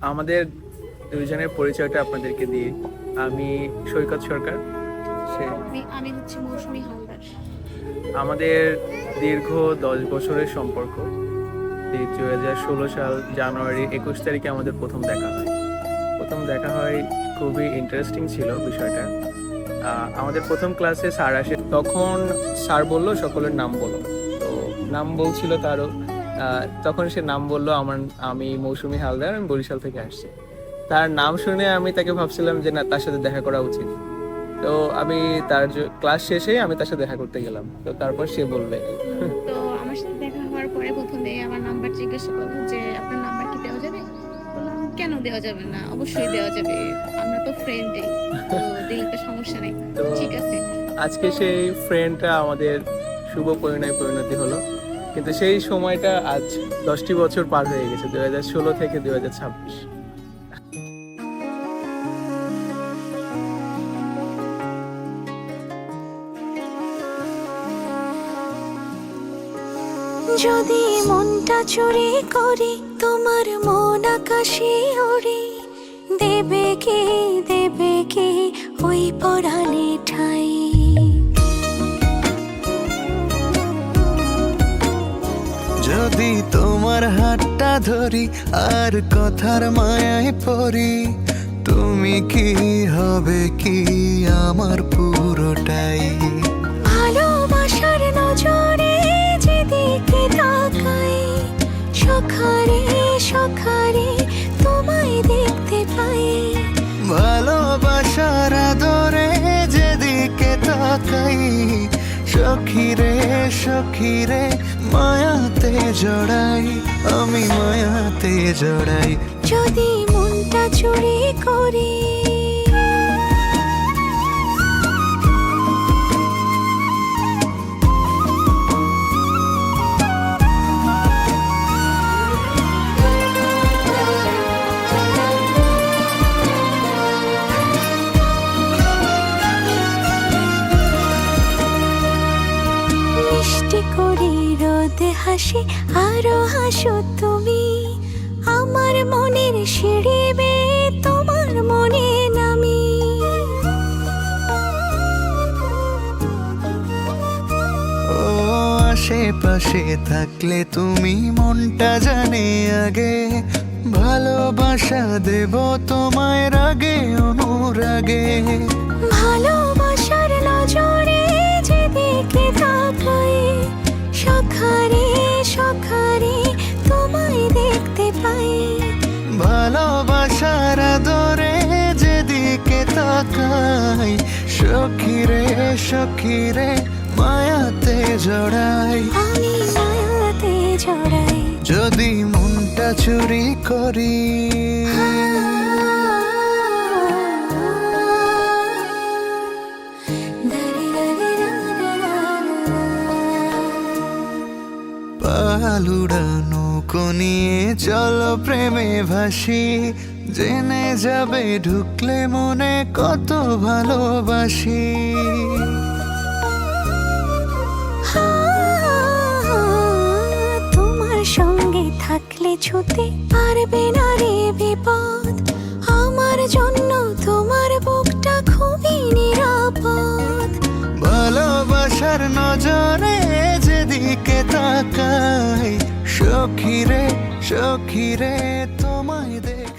আমাদের দুইজনের পরিচয়টা আপনাদেরকে দিই। আমি সৈকত সরকার, সে আমি হচ্ছে মৌসুমী হালদার। আমাদের দীর্ঘ 10 বছরের সম্পর্ক। 2016 সাল জানুয়ারি 21 তারিখে আমাদের প্রথম দেখা হয়। খুবই ইন্টারেস্টিং ছিল বিষয়টা। আমাদের প্রথম ক্লাসে স্যার আসে, তখন স্যার বলল সকলের নাম বলো। তো নাম বলছিল তারও, তখন সে নাম বললো আমি মৌসুমী হালদার, আমি বরিশাল থেকে আসছি। তার নাম শুনে আমি তাকে ভাবছিলাম যে না, তার সাথে দেখা করা উচিত। তো আমি তার ক্লাস শেষে আমি তার সাথে দেখা করতে গেলাম। তো তারপর সে বলবে, তো আমার সাথে দেখা হওয়ার পরে প্রথমে আমার নাম্বার জিজ্ঞাসা করলো যে আপনার নাম্বার কি দেওয়া যাবে। বললাম কেন দেওয়া যাবে না, অবশ্যই দেওয়া যাবে, আমরা তো ফ্রেন্ডই, তো দিলে তো সমস্যা নেই। তো ঠিক আছে। আজকে সেই ফ্রেন্ডটা আমাদের শুভ পরিণতি হলো। কিন্তু সেই সময়টা আজ 10টি বছর পার হয়ে গেছে, 2016 থেকে 2026। যদি মনটা চুরি করি তোমার মন আকাশে ওড়ে, দেবে কি ওই পরাণে ঠাই। যদি তোমার হাতটা ধরি আর কথার মায়ায় পড়ি, তুমি কি হবে কি আমার পুরোটাই। ভালোবাসার নজরে যেদিকে তাকাই, সখারে তোমায় দেখতে পাই। ভালোবাসার আদরে যেদিকে তাকাই, সখীরে মায়াতে জড়াই, আমি মায়াতে জড়াই। যদি মনটা চুরি করি মিষ্টি করি রোদে হাসি, আরো হাসো তুমি। আমার মনের সিঁড়ি বেয়ে তোমার মনে নামি। ও আশেপাশে থাকলে তুমি মনটা জানে আগে, ভালোবাসা দেব তোমায় রাগে অনুরাগে। ভালোবাসার নজরে যেদিকে তাকাই, সখারে তোমায় দেখতে পাই। ভালোবাসার আদরে যেদিকে তাকাই, সখীরে মায়াতে জড়াই, আমি মায়াতে জড়াই। যদি মনটা চুরি করি। পালুড়ানো নিয়ে চলো প্রেমে ভাসি, জেনে যাবে ঢুকলে মনে কত ভালোবাসি। তোমার সঙ্গে থাকলে ছুতে পারবে না রে বিপদ, আমার জন্য তোমার বুকটা খুবই নিরাপদ। ভালোবাসার নজরে যেদিকে তাকাই, সখীরে তোমায় দেখ।